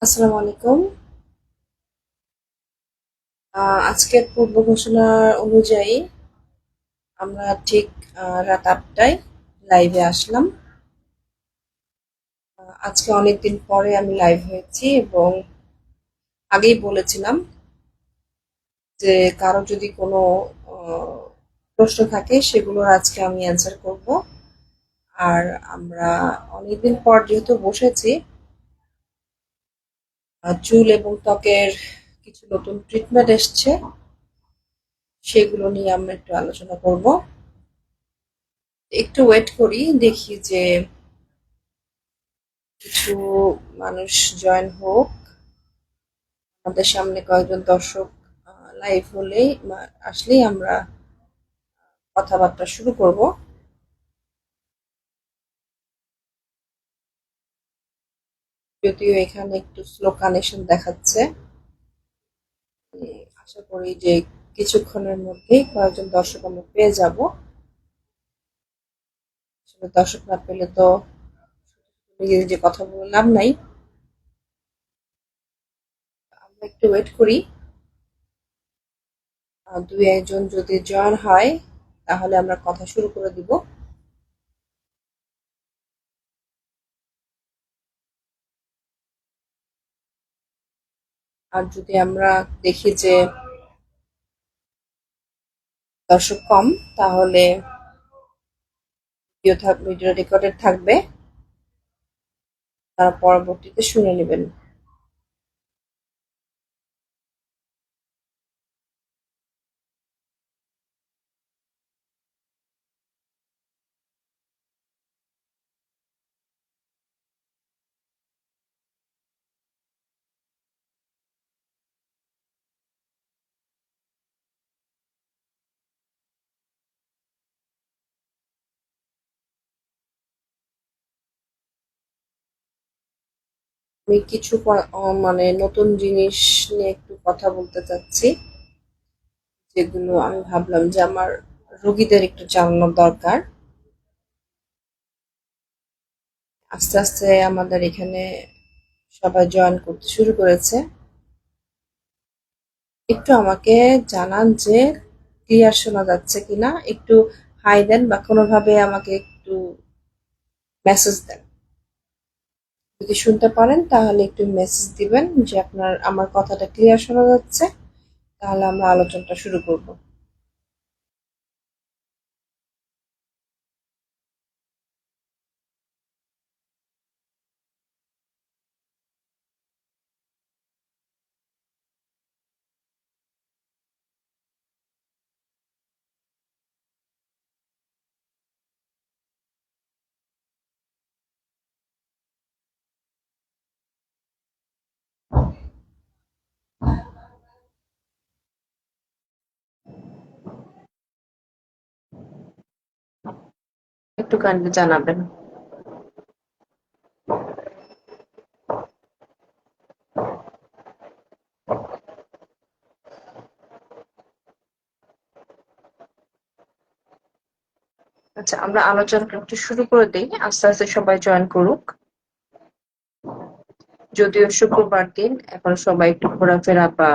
আসসালামু আলাইকুম। আজকের পূর্ব ঘোষণা অনুযায়ী আমরা ঠিক রাত ৮টায় লাইভে আসলাম। আজকে অনেকদিন পরে আমি লাইভ হয়েছি এবং আগেই বলেছিলাম যে কারো যদি কোনো আহ, প্রশ্ন থাকে সেগুলোর আজকে আমি অ্যান্সার করব। আর আমরা অনেকদিন পর যেহেতু বসেছি, চুল এবং ত্বকের কিছু নতুন ট্রিটমেন্ট এসছে, সেগুলো নিয়ে আমরা একটু আলোচনা করব। একটু ওয়েট করি, দেখি যে কিছু মানুষ জয়েন হোক। আমাদের সামনে কয়েকজন দর্শক লাইভ হলেই আসলেই আমরা কথাবার্তা শুরু করব। যদিও এখানে একটু স্লো কানেকশন দেখাচ্ছে। আশা করি যে কিছুক্ষণের মধ্যেই কয়েকজন দর্শক আমরা পেয়ে যাব। আসলে দর্শক না পেলে তো নিজে নিজে কথা বলে লাভ নাই। আমরা একটু ওয়েট করি। দুই একজন যদি জয়েন হয় তাহলে আমরা কথা শুরু করে দিব। আর যদি আমরা দেখি যে দর্শক কম, তাহলে ভিডিও রেকর্ডেড থাকবে, তারা পরবর্তীতে শুনে নেবেন। আমি কিছু মানে নতুন জিনিস নিয়ে একটু কথা বলতে চাচ্ছি, যেগুলো আমি ভাবলাম যে আমার রোগীদের একটু জানানো দরকার। আস্তে আস্তে আমাদের এখানে সবাই জয়েন করতে শুরু করেছে। একটু আমাকে জানান যে ক্লিয়ার শোনা যাচ্ছে কিনা। একটু হাই দেন বা কোনোভাবে আমাকে একটু মেসেজ দেন। যদি শুনতে পারেন তাহলে একটু মেসেজ দিবেন যে আপনার আমার কথাটা ক্লিয়ার শোনা যাচ্ছে, তাহলে আমরা আলোচনাটা শুরু করব। একটু কাইন্ডলি জানাবেন। আচ্ছা, আমরা আলোচনাটা একটু শুরু করে দিই, আস্তে আস্তে সবাই জয়েন করুক। যদিও শুক্রবার দিন, এখন সবাই একটু ঘোরাফেরা বা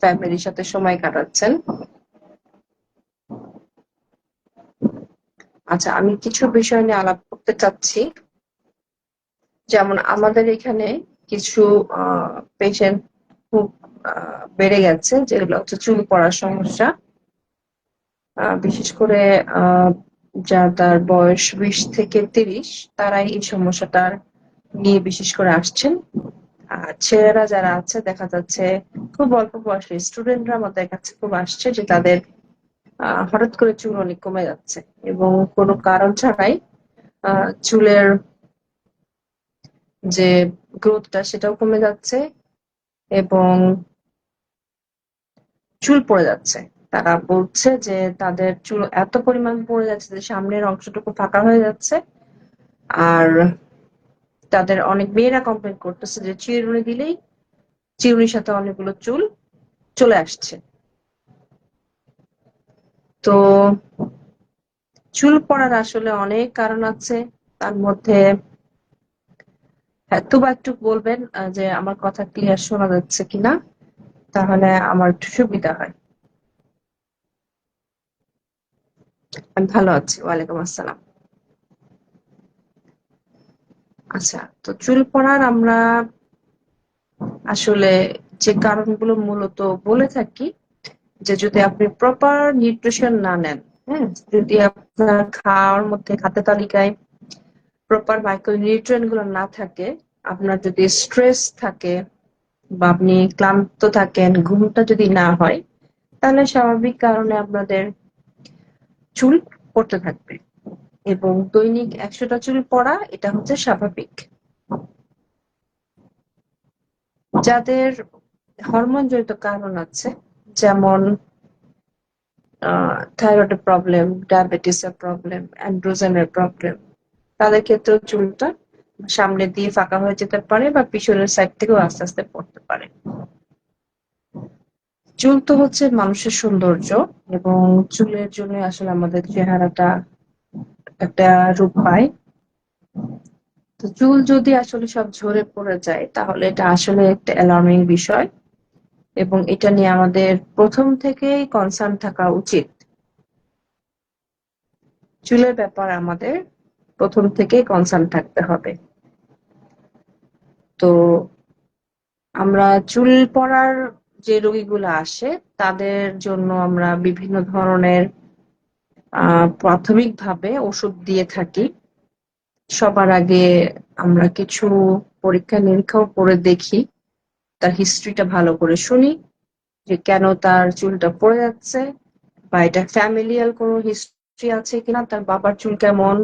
ফ্যামিলির সাথে সময় কাটাচ্ছেন। আচ্ছা, আমি কিছু বিষয় নিয়ে আলাপ করতে চাচ্ছি। যেমন আমাদের এখানে কিছু পেশেন্ট খুব বেড়ে গেছে, যেগুলো হচ্ছে চুল পড়ার সমস্যা। বিশেষ করে আহ তার বয়স 20 থেকে 30, তারাই এই সমস্যাটা নিয়ে বিশেষ করে আসছেন। আর ছেলেরা যারা আছে দেখা যাচ্ছে খুব অল্প বয়সী স্টুডেন্টরা আমাদের কাছে খুব আসছে যে তাদের হঠাৎ করে চুল অনেক কমে যাচ্ছে এবং কোনো কারণ ছাড়াই চুলের যে গ্রোথটা সেটাও কমে যাচ্ছে এবং চুল পড়ে যাচ্ছে। তারা বলছে যে তাদের চুল এত পরিমাণ পড়ে যাচ্ছে যে সামনের অংশটুকু ফাঁকা হয়ে যাচ্ছে। আর তাদের অনেক মেয়েরা কমপ্লেন করতেছে যে চিরুনি দিলেই চিরুনির সাথে অনেকগুলো চুল চলে আসছে। তো চুল পড়ার আসলে অনেক কারণ আছে। তার মধ্যে হ্যাঁ, তবু একটু বলবেন যে আমার কথা ক্লিয়ার শোনা যাচ্ছে কিনা, তাহলে আমার একটু সুবিধা হয়। আমি ভালো আছি, ওয়ালাইকুম আসসালাম। আচ্ছা, তো চুল পড়ার আমরা আসলে যে কারণগুলো মূলত বলে থাকি, যে যদি আপনি প্রপার নিউট্রিশন না নেন, হ্যাঁ, যদি আপনার খাওয়ার মধ্যে খাদ্য তালিকায় প্রপার মাইক্রোনিউট্রিয়েন্ট গুলো না থাকে, আপনার যদি স্ট্রেস থাকে বা আপনি ক্লান্ত থাকেন, ঘুমটা যদি না হয়, তাহলে স্বাভাবিক কারণে আপনাদের চুল পড়তে থাকবে। এবং দৈনিক ১০০টা চুল পড়া এটা হচ্ছে স্বাভাবিক। যাদের হরমোন জনিত কারণ আছে, যেমন থাইরয়েডের প্রবলেম, ডায়াবেটিসের প্রবলেম, অ্যান্ড্রোজেনের প্রবলেম, তাদের ক্ষেত্রেও চুলটা সামনে দিয়ে ফাঁকা হয়ে যেতে পারে বা পিছনের সাইড থেকেও আস্তে আস্তে পড়তে পারে। চুল তো হচ্ছে মানুষের সৌন্দর্য, এবং চুলের জন্য আসলে আমাদের চেহারাটা একটা রূপ পায়। তো চুল যদি আসলে সব ঝরে পড়ে যায়, তাহলে এটা আসলে একটা অ্যালার্মিং বিষয়, এবং এটা নিয়ে আমাদের প্রথম থেকেই কনসার্ন থাকা উচিত। চুলের ব্যাপার আমাদের প্রথম থেকেই কনসার্ন থাকতে হবে। তো আমরা চুল পড়ার যে রোগীগুলো আসে, তাদের জন্য আমরা বিভিন্ন ধরনের প্রাথমিকভাবে ওষুধ দিয়ে থাকি। সবার আগে আমরা কিছু পরীক্ষা নিরীক্ষাও করে দেখি, তার হিস্ট্রিটা ভালো করে শুনি, যে কেন তার চুলটা পড়ে যাচ্ছে, বা এটা ফ্যামিলিয়াল কোনো হিস্ট্রি আছে কিনা, তার বাবার চুল কেমন,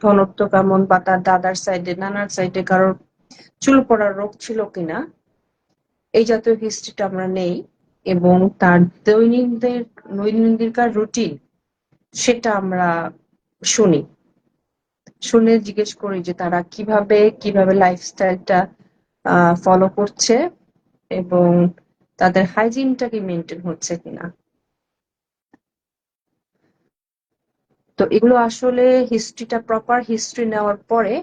ঘনত্ব কেমন, বা তার দাদার সাইডে, নানার সাইডে কারোর চুল পড়ার রোগ ছিল কিনা, এই জাতীয় হিস্ট্রিটা আমরা নেই। এবং তার দৈনন্দিনকার রুটিন, সেটা আমরা শুনি, শুনে জিজ্ঞেস করি যে তারা কিভাবে কিভাবে লাইফস্টাইলটা ফলো করছে, এবং তাদের হাইজিনটা কি মেনটেন হচ্ছে কিনা। তো এগুলো আসলে হিস্ট্রিটা, প্রপার হিস্ট্রি নেওয়ার পরে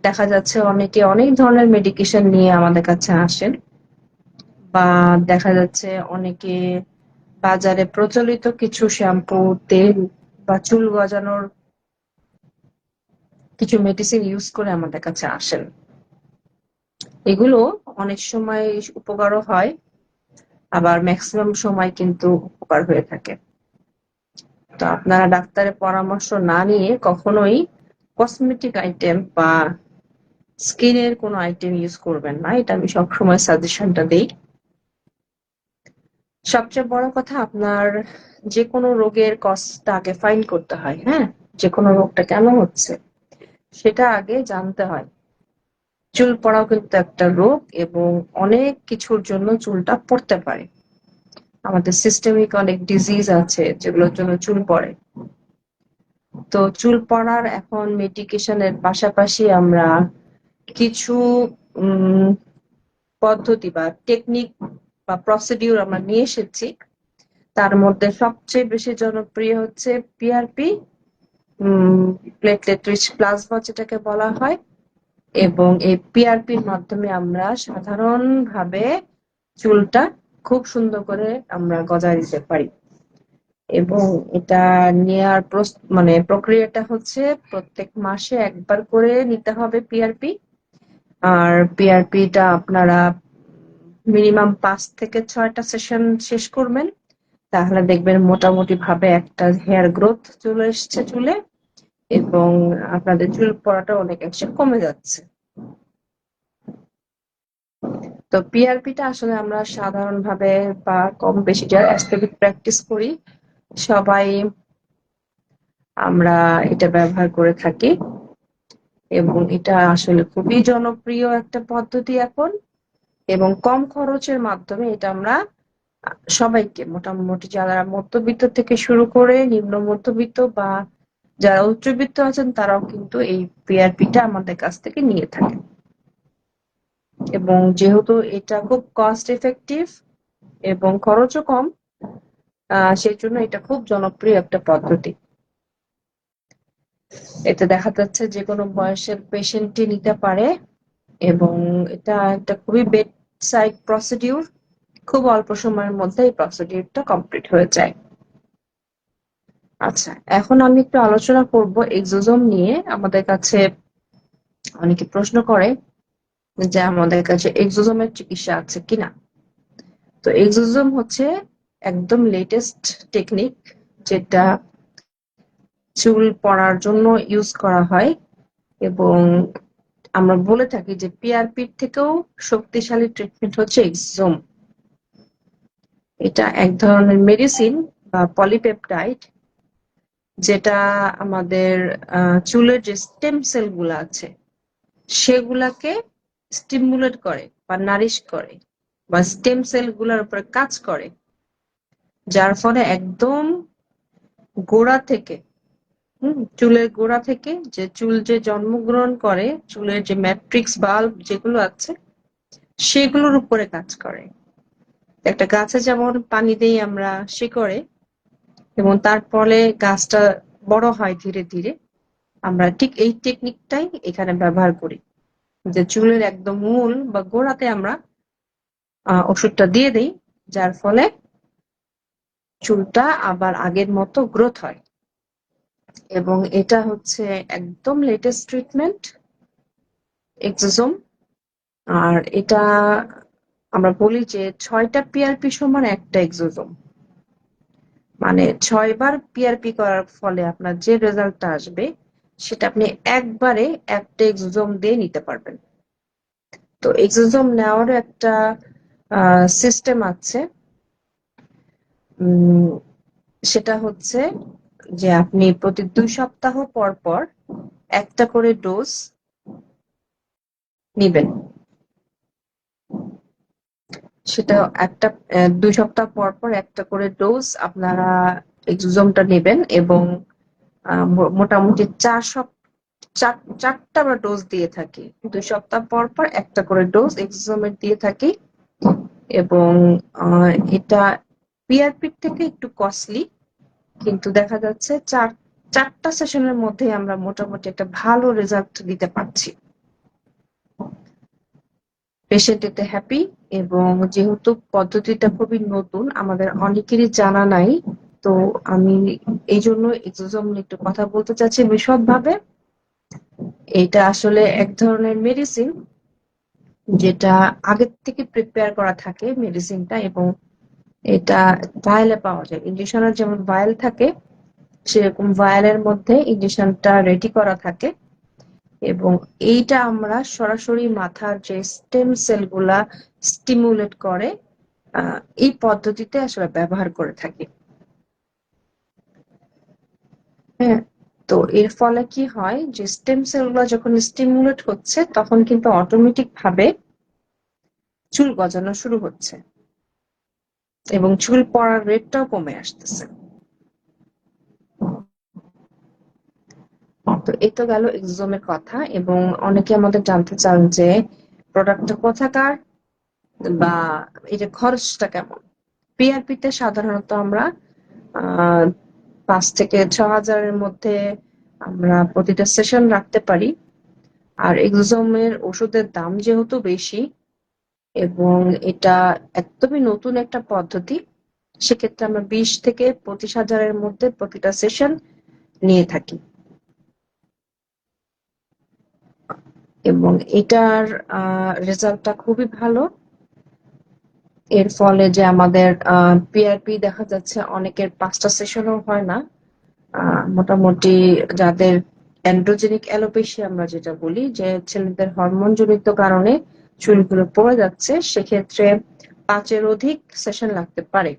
দেখা যাচ্ছে অনেকে অনেক ধরনের মেডিকেশন নিয়ে আমাদের কাছে আসেন, বা দেখা যাচ্ছে অনেকে বাজারে প্রচলিত কিছু শ্যাম্পু, তেল বা চুল গজানোর কিছু মেডিসিন ইউজ করে আমাদের কাছে আসেন। এগুলো অনেক সময় উপকারও হয়, আবার ম্যাক্সিমাম সময় কিন্তু উপকার হয়ে থাকে। তো আপনারা ডাক্তারের পরামর্শ না নিয়ে কখনোই কসমেটিক আইটেম বা স্কিনের কোনো আইটেম ইউজ করবেন না, এটা আমি সবসময় সাজেশনটা দিই। সবচেয়ে বড় কথা, আপনার যে কোনো রোগের কজটা আগে ফাইন্ড করতে হয়। হ্যাঁ, যে কোনো রোগটা কেন হচ্ছে সেটা আগে জানতে হয়। চুল পড়াও কিন্তু একটা রোগ, এবং অনেক কিছুর জন্য চুলটা পড়তে পারে। আমাদের সিস্টেমিক অনেক ডিজিজ আছে যেগুলোর জন্য চুল পড়ে। তো চুল পড়ার এখন মেডিকেশনের পাশাপাশি আমরা কিছু উম পদ্ধতি বা টেকনিক বা প্রসিডিউর আমরা নিয়ে এসেছি। তার মধ্যে সবচেয়ে বেশি জনপ্রিয় হচ্ছে পিআরপি, প্লেটলেট রিচ প্লাজমা যেটাকে বলা হয়। এবং এই পিআরপির মাধ্যমে আমরা সাধারণভাবে চুলটা খুব সুন্দর করে আমরা গজায় দিতে পারি। এবং এটা নেয়ার মানে প্রক্রিয়াটা হচ্ছে প্রত্যেক মাসে একবার করে নিতে হবে পিআরপি। আর পিআরপিটা আপনারা মিনিমাম ৫ থেকে ৬টা সেশন শেষ করবেন, তাহলে দেখবেন মোটামুটি ভাবে একটা হেয়ার গ্রোথ চলে এসছে চুলে, এবং আপনাদের চুল পড়াটা অনেকাংশে কমে যাচ্ছে। তো পিআরপিটা আসলে আমরা সাধারণভাবে বা কম বেশি যারা অ্যাস্থেটিক প্র্যাকটিস করি, সবাই আমরা এটা ব্যবহার করে থাকি। এবং এটা আসলে খুবই জনপ্রিয় একটা পদ্ধতি এখন, এবং কম খরচের মাধ্যমে এটা আমরা সবাইকে, মোটামুটি যারা মধ্যবিত্ত থেকে শুরু করে নিম্ন মধ্যবিত্ত বা যারা উচ্চবিত্ত আছেন, তারাও কিন্তু এই পিআরপিটা আমাদের কাছ থেকে নিয়ে থাকেন। এবং যেহেতু এটা খুব কস্ট এফেক্টিভ এবং খরচও কম, সেই জন্য এটা খুব জনপ্রিয় একটা পদ্ধতি। এতে দেখা যাচ্ছে যে কোনো বয়সের পেশেন্টই নিতে পারে, এবং এটা একটা খুবই বেড সাইড প্রসিডিউর। খুব অল্প সময়ের মধ্যে এই প্রসিডিউরটা কমপ্লিট হয়ে যায়। আচ্ছা, এখন আমি একটু আলোচনা করব এক্সোজোম নিয়ে। আমাদের কাছে অনেকে প্রশ্ন করে যে আমাদের কাছে এক্সোজোমের চিকিৎসা আছে কিনা। তো এক্সোজোম হচ্ছে একদম লেটেস্ট টেকনিক, যেটা চুল পড়ার জন্য ইউজ করা হয়। এবং আমরা বলে থাকি যে পিআরপির থেকেও শক্তিশালী ট্রিটমেন্ট হচ্ছে এক্সোজোম। এটা এক ধরনের মেডিসিন বা পলিপেপটাইড, যেটা আমাদের চুলের যে স্টেম সেল গুলা আছে সেগুলাকে স্টিমুলেট করে বা নারিশ করে বা স্টেম সেল গুলার উপরে কাজ করে, যার ফলে একদম গোড়া থেকে চুলের গোড়া থেকে যে চুল যে জন্মগ্রহণ করে, চুলের যে ম্যাট্রিক্স বাল্ব যেগুলো আছে সেগুলোর উপরে কাজ করে। একটা গাছে যেমন পানি দেই আমরা শিকড়ে, এবং তার ফলে গাছটা বড় হয় ধীরে ধীরে, আমরা ঠিক এই টেকনিকটাই এখানে ব্যবহার করি, যে চুলের একদম মূল বা গোড়াতে আমরা ওষুধটা দিয়ে দেই, যার ফলে চুলটা আবার আগের মতো গ্রোথ হয়। এবং এটা হচ্ছে একদম লেটেস্ট ট্রিটমেন্ট, এক্সোজোম। আর এটা আমরা বলি যে 6টা পিআরপি সমান একটা এক্সোজোম। মানে 6বার পিআরপি করার ফলে আপনার যে রেজাল্টটা আসবে সেটা আপনি একবারে একটা এক্সোজোম দিয়ে নিতে পারবেন। তো এক্সোজোম নেওয়ারও একটা সিস্টেম আছে। সেটা হচ্ছে যে আপনি প্রতি 2 সপ্তাহ পর পর একটা করে ডোজ নিবেন। সেটা একটা 2 সপ্তাহ পর পর একটা করে ডোজ আপনারা এক্সোজোমটা নেবেন, এবং মোটামুটি 4টা আমরা ডোজ দিয়ে থাকি। 2 সপ্তাহ পর পর একটা করে ডোজ এক্সোজোমের দিয়ে থাকি। এবং এটা পিআরপির থেকে একটু কস্টলি, কিন্তু দেখা যাচ্ছে চারটা সেশনের মধ্যে আমরা মোটামুটি একটা ভালো রেজাল্ট দিতে পারছি। পেশেন্ট এতে হ্যাপি। এবং যেহেতু পদ্ধতিটা খুবই নতুন, আমাদের অনেকেরই জানা নাই, তো আমি এই জন্য এক্সোজোম নিয়ে একটু কথা বলতে চাচ্ছি বিশদভাবে। এটা আসলে এক ধরনের মেডিসিন, যেটা আগের থেকে প্রিপেয়ার করা থাকে মেডিসিনটা, এবং এটা ভায়েলে পাওয়া যায়। ইনজেকশনের যেমন ভায়েল থাকে, সেরকম ভায়েলের মধ্যে ইনজেকশনটা রেডি করা থাকে। এবং এইটা আমরা সরাসরি মাথার যে স্টেম সেল গুলা স্টিমুলেট করে এই পদ্ধতিতে আসলে ব্যবহার করে থাকি। হ্যাঁ, তো এর ফলে কি হয় যে স্টেম সেল গুলা যখন স্টিমুলেট হচ্ছে, তখন কিন্তু অটোমেটিক ভাবে চুল গজানো শুরু হচ্ছে এবং চুল পড়ার রেটটাও কমে আসতেছে। তো এই তো গেল এক্সোজোমের কথা। এবং অনেকে আমাদের জানতে চান যে প্রোডাক্টটা কোথাকার বা এটা খরচটা কেমন। পিআরপি তে সাধারণত আমরা 5 থেকে 6 হাজারের মধ্যে আমরা প্রতিটা সেশন রাখতে পারি। আর এক্সোজোমের ওষুধের দাম যেহেতু বেশি এবং এটা একদমই নতুন একটা পদ্ধতি, সেক্ষেত্রে আমরা 20 থেকে 25 হাজারের মধ্যে প্রতিটা সেশন নিয়ে থাকি। এবং এটার রেজাল্টটা খুবই ভালো। এর ফলে যে আমাদের পিআরপি দেখা যাচ্ছে অনেকের 5টা সেশনও হয় না। মোটামুটি যাদের অ্যান্ড্রোজেনিক অ্যালোপেশিয়া আমরা যেটা বলি, যে ছেলেদের হরমোন জনিত কারণে চুলগুলো পড়ে যাচ্ছে, সেক্ষেত্রে 5-এর অধিক সেশন লাগতে পারে।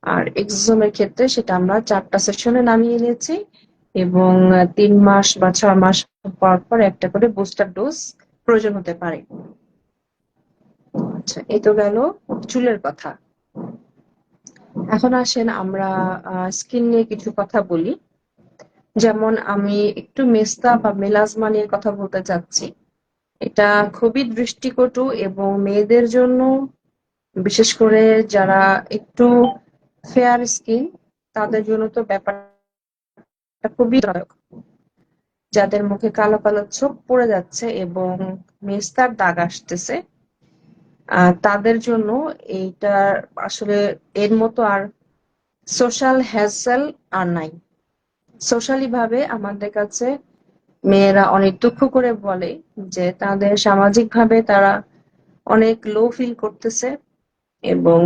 আর এক্সোজোমের ক্ষেত্রে সেটা আমরা 4টা সেশনে নামিয়ে নিয়েছি, এবং 3 মাস বা 6 মাস পর পর একটা করে বুস্টার ডোজ প্রয়োজন হতে পারে। আচ্ছা, এই তো গেল চুলের কথা। এখন আসেন আমরা স্কিন নিয়ে কিছু কথা বলি। যেমন আমি একটু মেস্তা বা মেলাজমা নিয়ে কথা বলতে চাচ্ছি। এটা খুবই দৃষ্টিকটু এবং মেয়েদের জন্য, বিশেষ করে যারা একটু ফেয়ার স্কিন, তাদের জন্য তো ব্যাপারটা খুবই দায়ক। যাদের মুখে কালো কালো ছোপ পড়ে যাচ্ছে এবং মেস্তার দাগ আসতেছে, তাদের জন্য এইটা আসলে এর মতো আর সোশ্যাল হ্যাসেল আর নাই। সোশ্যালি ভাবে আমাদের কাছে মেয়েরা অনেক দুঃখ করে বলে যে তাদের সামাজিক ভাবে তারা অনেক লো ফিল করতেছে এবং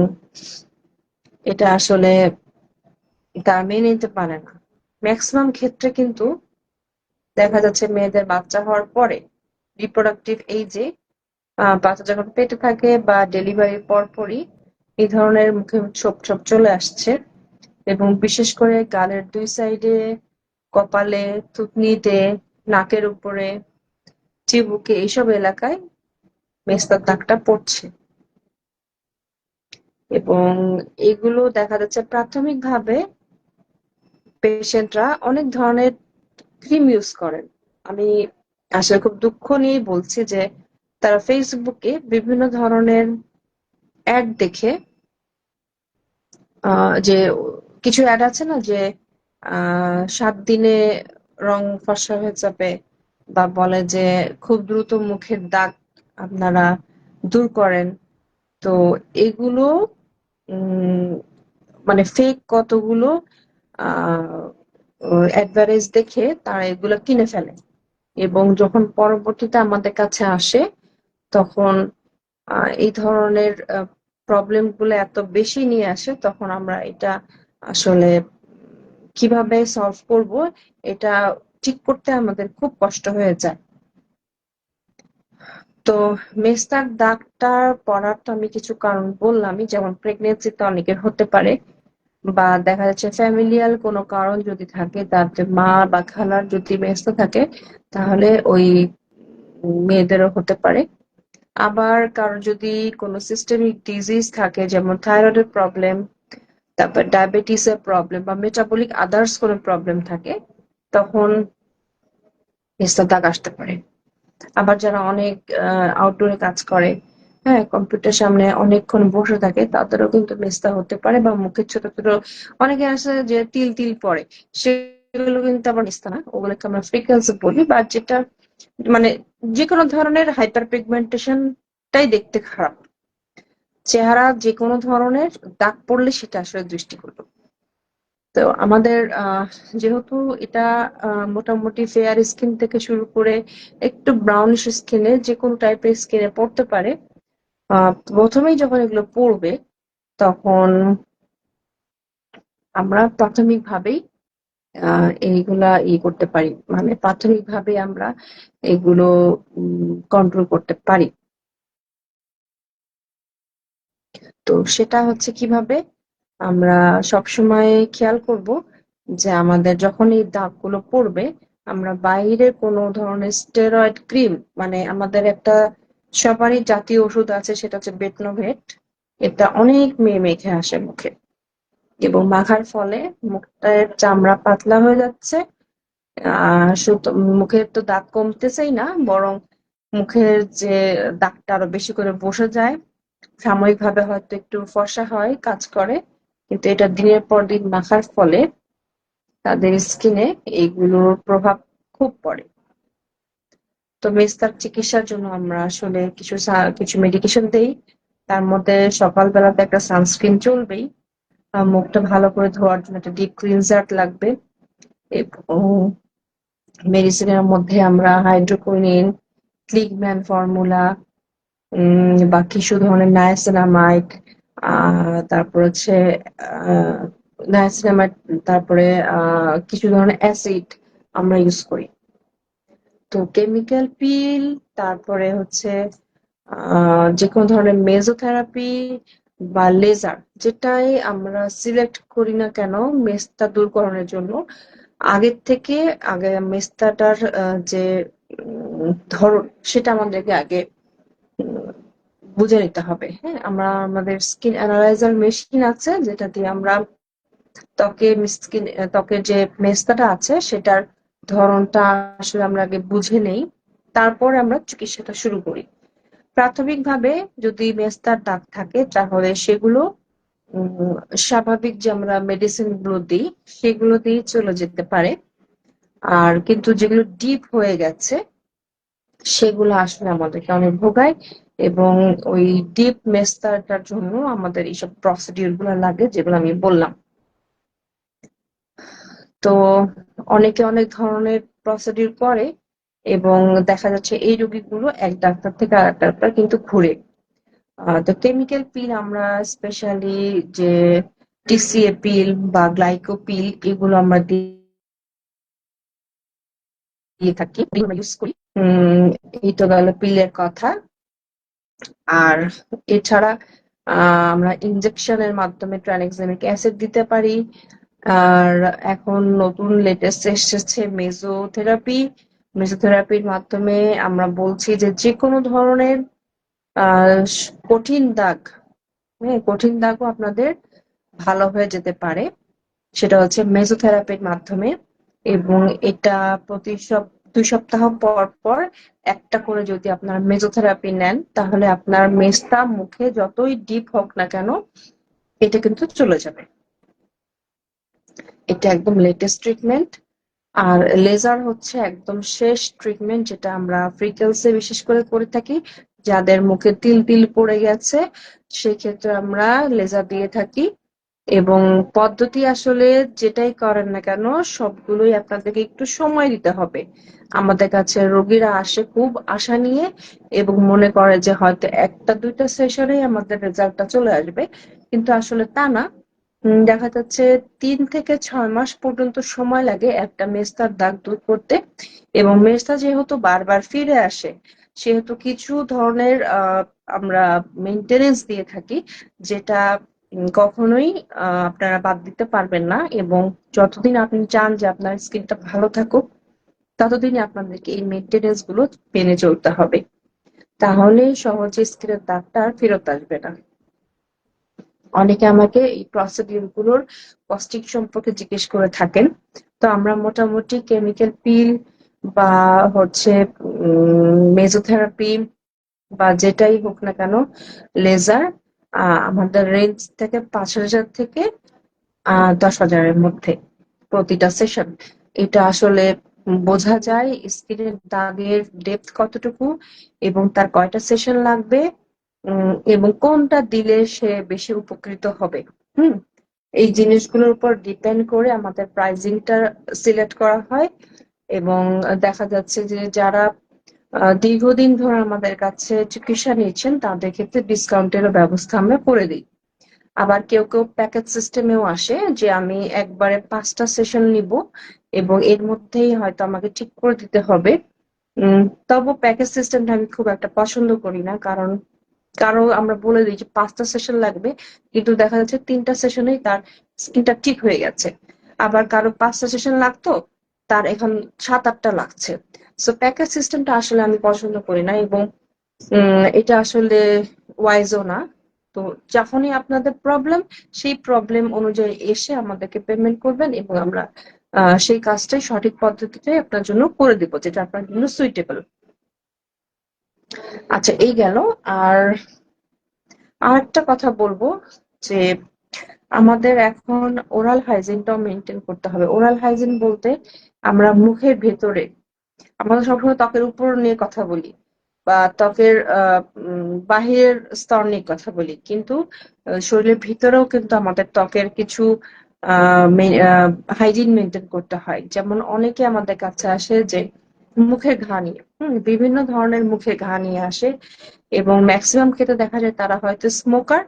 এটা আসলে তারা মেনে নিতে পারে না। ম্যাক্সিমাম ক্ষেত্রে কিন্তু দেখা যাচ্ছে মেয়েদের বাচ্চা হওয়ার পরে রিপ্রোডাক্টিভ এইজে বাচ্চা যখন পেটে থাকে বা ডেলিভারির পরপরই এই ধরনের মুখে ছোপ ছোপ চলে আসছে এবং বিশেষ করে গালের 2 সাইডে, কপালে, থুতনিতে, নাকের উপরে, চিবুকে এইসব এলাকায় মেস্তার দাগটা পড়ছে। এবং এগুলো দেখা যাচ্ছে প্রাথমিকভাবে পেশেন্টরা অনেক ধরনের ক্রিম ইউজ করেন। আমি আসলে খুব দুঃখ নিয়েই বলছি যে তারা ফেসবুকে বিভিন্ন ধরনের অ্যাড দেখে, যে কিছু অ্যাড আছে না যে 7 দিনে রং ফর্সা হয়ে যাবে, বা বলে যে খুব দ্রুত মুখের দাগ আপনারা দূর করেন। তো এগুলো মানে ফেক কতগুলো অ্যাডভারেজ দেখে তারা এগুলো কিনে ফেলে এবং যখন পরবর্তীতে আমাদের কাছে আসে তখন এই ধরনের প্রবলেম গুলো এত বেশি নিয়ে আসে, তখন আমরা এটা আসলে কিভাবে সলভ করব এটা ঠিক করতে আমাদের খুব কষ্ট হয়ে যায়। তো মেস্তার দাগটা পড়ার তো আমি কিছু কারণ বললামই, যেমন প্রেগনেন্সিতে অনেকের হতে পারে, বা দেখা যাচ্ছে ফ্যামিলিয়াল কোনো কারণ যদি থাকে, তাতে মা বা খালার যদি মেস্তা থাকে তাহলে ওই মেয়েদেরও হতে পারে। আবার কারো যদি কোনো সিস্টেমিক ডিজিজ থাকে, যেমন থাইরয়েডের প্রবলেম, তারপর ডায়াবেটিসের প্রবলেম বা মেটাবলিক আদার্স কোনো প্রবলেম থাকে, তখন মেস্তার দাগ আসতে পারে। আবার যারা অনেক আউটডোরে কাজ করে, হ্যাঁ, কম্পিউটার সামনে অনেকক্ষণ বসে থাকে, তাদেরও কিন্তু মেস্তা হতে পারে, বা মুখে ছোট ছোট অনেকে আছে যে তিল তিল পড়ে, সেগুলো কিন্তু আবার মেস্তা না, ওগুলোকে আমরা ফ্রিকলস বলি। বা যেটা মানে যে কোনো ধরনের হাইপার পিগমেন্টেশনটাই দেখতে খারাপ, চেহারা যে কোনো ধরনের দাগ পড়লে সেটা আসলে দৃষ্টিকটু। তো আমাদের যেহেতু এটা মোটামুটি ফেয়ার স্কিন থেকে শুরু করে একটু ব্রাউনিশ স্কিনে, যে কোনো টাইপের স্কিনে পড়তে পারে, প্রথমেই যখন এগুলো পড়বে তখন আমরা প্রাথমিকভাবেই এইগুলা করতে পারি, মানে প্রাথমিকভাবে আমরা এগুলো কন্ট্রোল করতে পারি। তো সেটা হচ্ছে কিভাবে আমরা সবসময় খেয়াল করব যে আমাদের যখন এই দাগগুলো পড়বে, আমরা বাইরের কোনো ধরনের স্টেরয়েড ক্রিম, মানে আমাদের একটা সবারই জাতীয় ওষুধ আছে, সেটা হচ্ছে বেটনোভেট। এটা অনেক মেয়ে মেখে আসে মুখে, এবং মাখার ফলে মুখটার চামড়া পাতলা হয়ে যাচ্ছে। শুধু মুখের তো দাগ কমতেছেই না, বরং মুখের যে দাগটা আরো বেশি করে বসে যায়। সাময়িকভাবে হয়তো একটু ফর্সা হয়, কাজ করে, কিন্তু এটা দিনের পর দিন মাখার ফলে তাদের স্কিনে এইগুলোর প্রভাব খুব পড়ে। তো মেস্তার চিকিৎসার জন্য আমরা আসলে কিছু মেডিকেশন দেই। তার মধ্যে সকালবেলাতে একটা সানস্ক্রিন চলবেই, মুখটা ভালো করে ধোয়ার জন্য একটা ডিপ ক্লিনজার লাগবে, এবং মেডিসিনের মধ্যে আমরা হাইড্রোকুইনিন, ক্লিগম্যান ফর্মুলা, বা কিছু ধরনের নায়াসিনামাইড, তারপর হচ্ছে নায়াসিনামাইড, তারপরে কিছু ধরনের অ্যাসিড আমরা ইউজ করি। তো কেমিক্যাল পিল, তারপরে হচ্ছে যে কোনো ধরনের মেজোথেরাপি বা লেজার, যেটাই আমরা সিলেক্ট করি না কেন মেস্তা দূরকরণের জন্য, আগে মেস্তাটার যে ধরন, সেটা আমাদেরকে আগে উম, বুঝে নিতে হবে। হ্যাঁ, আমরা আমাদের স্কিন অ্যানালাইজার মেশিন আছে, যেটা দিয়ে আমরা ত্বকের যে মেস্তাটা আছে সেটার ধরনটা আসলে আমরা আগে বুঝে নেই, তারপরে আমরা চিকিৎসাটা শুরু করি। প্রাথমিকভাবে যদি মেস্তার দাগ থাকে তাহলে সেগুলো উম, স্বাভাবিক যে আমরা মেডিসিন গুলো দিই সেগুলো দিয়ে চলে যেতে পারে। আর কিন্তু যেগুলো ডিপ হয়ে গেছে সেগুলো আসলে আমাদেরকে অনেক ভোগায়, এবং ওই ডিপ মেস্তাটার জন্য আমাদের এইসব প্রসিডিউর গুলো লাগে যেগুলো আমি বললাম। তো অনেকে অনেক ধরনের প্রসিডিউর করে, এবং দেখা যাচ্ছে এই রোগীগুলো এক ডাক্তার থেকে আরেক ডাক্তার কিন্তু ঘুরে। তো কেমিক্যাল পিল আমরা স্পেশালি যে টিসিএ পিল বা গ্লাইকো পিল এগুলো আমরা দিয়ে থাকি, ইউজ করি। এই তো গেল পিলের কথা। আর এছাড়া আমরা ইনজেকশনের মাধ্যমে ট্রানএক্সামিক অ্যাসিড দিতে পারি। আর এখন নতুন লেটেস্ট এসেছে মেসোথেরাপি। মেসোথেরাপির মাধ্যমে আমরা বলছি যে যে কোনো ধরনের কঠিন দাগ, হ্যাঁ কঠিন দাগও আপনাদের ভালো হয়ে যেতে পারে, সেটা হচ্ছে মেসোথেরাপির মাধ্যমে। এবং এটা প্রতি 2 সপ্তাহ পর পর একটা করে যদি আপনার মেসোথেরাপি নেন, তাহলে আপনার মেস্তা মুখে যতই ডিপ হোক না কেন এটা কিন্তু চলে যাবে। এটা একদম লেটেস্ট ট্রিটমেন্ট। আর লেজার হচ্ছে একদম শেষ ট্রিটমেন্ট, যেটা আমরা ফ্রিকেলসে বিশেষ করে করে থাকি। যাদের মুখে তিল তিল পড়ে গেছে সেক্ষেত্রে আমরা লেজার দিয়ে থাকি। এবং পদ্ধতি আসলে যেটাই করেন না কেন সবগুলোই আপনাদেরকে একটু সময় দিতে হবে। আমাদের কাছে রোগীরা আসে খুব আশা নিয়ে, এবং মনে করে যে হয়তো 1-2টা সেশনেই আমাদের রেজাল্টটা চলে আসবে, কিন্তু আসলে তা না। দেখা যাচ্ছে 3 থেকে 6 মাস পর্যন্ত সময় লাগে একটা মেস্তার দাগ দূর করতে। এবং মেস্তা যেহেতু বারবার ফিরে আসে, সেহেতু কিছু ধরনের আমরা মেনটেনেন্স দিয়ে থাকি, যেটা কখনোই আপনারা বাদ দিতে পারবেন না। এবং যতদিন আপনি চান যে আপনার স্কিনটা ভালো থাকুক, ততদিনই আপনাদেরকে এই মেনটেনেন্স গুলো মেনে চলতে হবে। তাহলে সহজে স্কিনের দাগটা আর ফেরত আসবে না। অনেকে আমাকে এই প্রসিডিউর গুলোর কস্টিং সম্পর্কে জিজ্ঞেস করে থাকেন। তো আমরা মোটামুটি কেমিক্যাল পিল বা হচ্ছে মেজোথেরাপি বা যেটাই হোক না কেন, লেজার, আমাদের রেঞ্জ থেকে 5,000 থেকে 10,000-এর মধ্যে প্রতিটা সেশন। এটা আসলে বোঝা যায় স্কিনের দাগের ডেপথ কতটুকু, এবং তার কয়টা সেশন লাগবে, এবং কোনটা দিলে সে বেশি উপকৃত হবে। হুম এই জিনিসগুলোর উপর ডিপেন্ড করে আমাদের প্রাইজিংটা সিলেক্ট করা হয়। এবং দেখা যাচ্ছে যে যারা দীর্ঘদিন ধরে আমাদের কাছে চিকিৎসা নিচ্ছেন তাদের ক্ষেত্রে ডিসকাউন্টেরও ব্যবস্থা আমরা করে দিই। আবার কেউ কেউ প্যাকেজ সিস্টেমেও আসে যে আমি একবারে 5টা সেশন নিব, এবং এর মধ্যেই হয়তো আমাকে ঠিক করে দিতে হবে। তবু প্যাকেজ সিস্টেমটা আমি খুব একটা পছন্দ করি না, কারণ কারো আমরা বলে দিই যে 5টা সেশন লাগবে, কিন্তু দেখা যাচ্ছে 3টা সেশনেই তার স্কিনটা ঠিক হয়ে গেছে। আবার কারো 5টা সেশন লাগতো, তার এখন 7-8টা লাগছে। সো প্যাকেজ সিস্টেমটা আসলে আমি পছন্দ করি না, এবং এটা আসলে ওয়াইজও না। তো যখনই আপনাদের প্রবলেম, সেই প্রবলেম অনুযায়ী এসে আমাদেরকে পেমেন্ট করবেন, এবং আমরা সেই কাজটাই সঠিক পদ্ধতিতে আপনার জন্য করে দিব, যেটা আপনার জন্য সুইটেবল। আচ্ছা এই গেল। আর আরেকটা কথা বলবো যে আমাদের এখন ওরাল হাইজিনটাও মেনটেন করতে হবে। ওরাল হাইজিন বলতে আমরা মুখের ভেতরে, আমরা সবসময় ত্বকের উপর নিয়ে কথা বলি বা ত্বকের বাহিরের স্তর নিয়ে কথা বলি, কিন্তু শরীরের ভিতরেও কিন্তু আমাদের ত্বকের কিছু হাইজিন মেনটেন করতে হয়। যেমন অনেকে আমাদের কাছে আসে যে মুখের ঘা নিয়ে, বিভিন্ন ধরনের মুখে ঘা নিয়ে আসে, এবং ম্যাক্সিমাম ক্ষেত্রে দেখা যায় তারা হয়তো স্মোকার,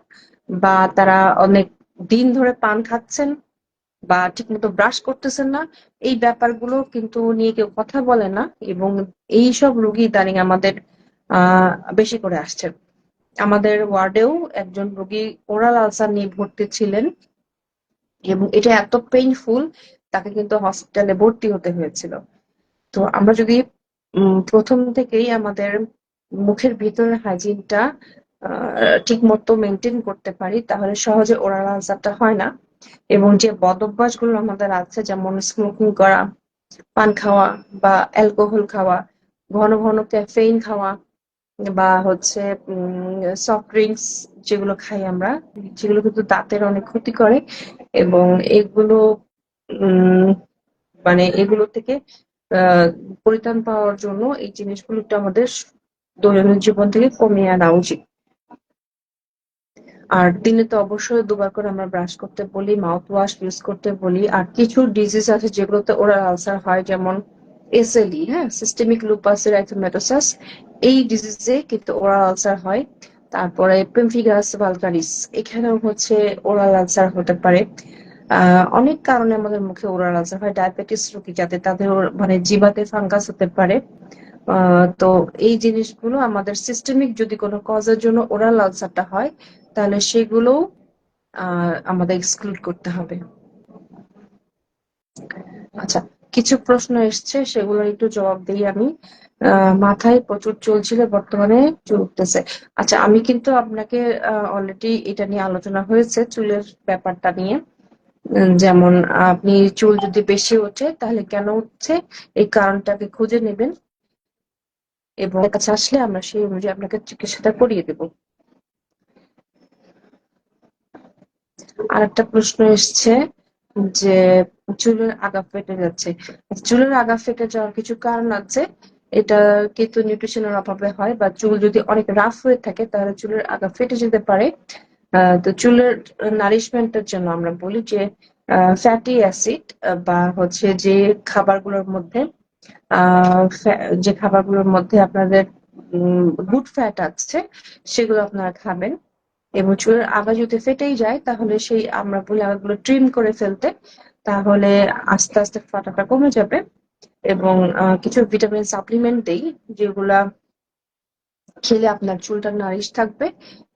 বা তারা অনেক দিন ধরে পান খাচ্ছেন, বা ঠিকমতো ব্রাশ করতেছেন না। এই ব্যাপারগুলো কিন্তু নিয়ে কেউ কথা বলে না, এবং এইসব রোগী ইদানিং আমাদের বেশি করে আসছেন। আমাদের ওয়ার্ডেও একজন রোগী ওরাল আলসার নিয়ে ভর্তি ছিলেন, এবং এটা এত পেইনফুল, তাকে কিন্তু হসপিটালে ভর্তি হতে হয়েছিল। তো আমরা যদি প্রথম থেকেই আমাদের মুখের ভিতরের হাইজিনটা ঠিক মতো মেনটেন করতে পারি, তাহলে সহজে ওরাল আলসারটা হয় না। এবং যে বদ অভ্যাসগুলো আমাদের আছে, যেমন স্মোকিং করা, পান খাওয়া বা অ্যালকোহল খাওয়া, ঘন ঘন ক্যাফেইন খাওয়া, বা হচ্ছে সফট ড্রিঙ্কস যেগুলো খাই আমরা, যেগুলো কিন্তু দাঁতের অনেক ক্ষতি করে, এবং এগুলো উম মানে এগুলো থেকে আহ পরিত্রাণ পাওয়ার জন্য এই জিনিসগুলো একটু আমাদের দৈনন্দিন জীবন থেকে কমিয়ে আনা উচিত। আর দিনে তো অবশ্যই 2 বার করে আমরা ব্রাশ করতে বলি, মাউথ ওয়াশ ইউজ করতে বলি। আর কিছু ডিজিজ আছে যেগুলোতে ওরাল আলসার হয়, যেমন এসএলই, হ্যাঁ, সিস্টেমিক লুপাস এরিথেমেটোসাস। এই ডিজিজে কিন্তু ওরাল আলসার হয়। তারপরে পেমফিগাস ভালগারিস, এখানেও হচ্ছে ওরাল আলসার হতে পারে। অনেক কারণে আমাদের মুখে ওরাল আলসার হয়। ডায়াবেটিস রোগী যাদের, তাদের মানে জিহ্বাতে ফাঙ্গাস হতে পারে। তো এই জিনিসগুলো আমাদের সিস্টেমিক যদি কোনো কজের জন্য ওরাল আলসারটা হয়, তাহলে সেগুলো আমাদের এক্সক্লুড করতে হবে। আচ্ছা, কিছু প্রশ্ন এসছে, সেগুলোর একটু জবাব দিই আমি। মাথায় প্রচুর চুল ছিল, বর্তমানে চুল উঠতেছে। আচ্ছা, আমি কিন্তু আপনাকে অলরেডি এটা নিয়ে আলোচনা হয়েছে, চুলের ব্যাপারটা নিয়ে। যেমন আপনি চুল যদি বেশি ওঠে তাহলে কেন উঠছে, এই কারণটাকে খুঁজে নেবেন এবং আমার কাছে আসলে আমরা সেই অনুযায়ী আপনাকে চিকিৎসাটা করিয়ে দেব। আরেকটা প্রশ্ন এসছে যে চুলের আগা ফেটে যাচ্ছে। চুলের আগা ফেটে যাওয়ার কিছু কারণ আছে। এটা কিন্তু নিউট্রিশনের অভাবে হয়, বা চুল যদি অনেক রাফ হয়ে থাকে তাহলে চুলের আগা ফেটে যেতে পারে। তো চুলের নারিশমেন্টের জন্য আমরা বলি যে ফ্যাটি অ্যাসিড, বা হচ্ছে খাবারগুলোর মধ্যে যে খাবারগুলোর মধ্যে আপনাদের গুড ফ্যাট আছে, সেগুলো আপনারা খাবেন। এবং চুলের আগা যদি ফেটেই যায় তাহলে সেই আমরা বলি আগাগুলো ট্রিম করে ফেলতে, তাহলে আস্তে আস্তে ফাটাটা কমে যাবে। এবং কিছু ভিটামিন সাপ্লিমেন্ট দেই, যেগুলা খেলে আপনার চুলটা নারিশ থাকবে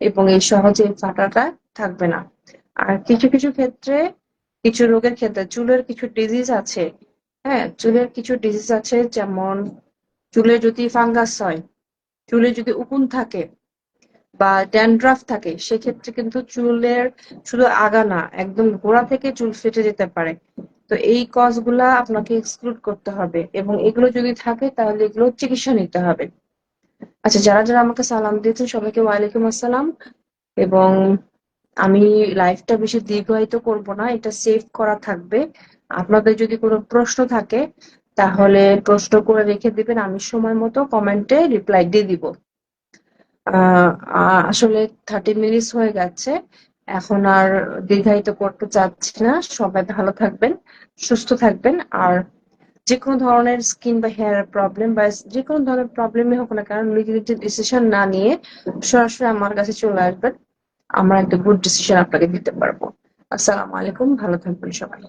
এবং এই সহজে ফাটাটা থাকবে না। আর কিছু কিছু ক্ষেত্রে, কিছু রোগের ক্ষেত্রে চুলের কিছু ডিজিজ আছে। হ্যাঁ, চুলের কিছু ডিজিজ আছে, যেমন চুলে যদি ফাঙ্গাস হয়, চুলে যদি উকুন থাকে বা ড্যান্ড্রাফ থাকে, সেক্ষেত্রে কিন্তু চুলের শুধু আগা না, একদম গোড়া থেকে চুল ফেটে যেতে পারে। তো এই কজগুলা আপনাকে এক্সক্লুড করতে হবে, এবং এগুলো যদি থাকে তাহলে এগুলো চিকিৎসা নিতে হবে। আচ্ছা, যারা যারা আমাকে সালাম দিয়েছেন সবাইকে ওয়ালাইকুম আসসালাম। এবং আমি লাইফটা বেশি দীর্ঘায়িত করব না, এটা সেভ করা থাকবে। আপনাদের যদি কোনো প্রশ্ন থাকে তাহলে প্রশ্ন করে রেখে দিবেন, আমি সময় মতো কমেন্টে রিপ্লাই দিয়ে দিব। আসলে 30 মিনিট হয়ে গেছে, এখন আর দীর্ঘায়িত করতে চাচ্ছি না। সবাই ভালো থাকবেন, সুস্থ থাকবেন। আর যে কোনো ধরনের স্কিন বা হেয়ার প্রবলেম বা যে কোনো ধরনের প্রবলেমই হোক না কেন, নিজে নিজে ডিসিশন না নিয়ে সরাসরি আমার কাছে চলে আসবেন। আমরা একটা গুড ডিসিশন আপনাকে দিতে পারবো। আসসালামু আলাইকুম, ভালো থাকবেন সবাই।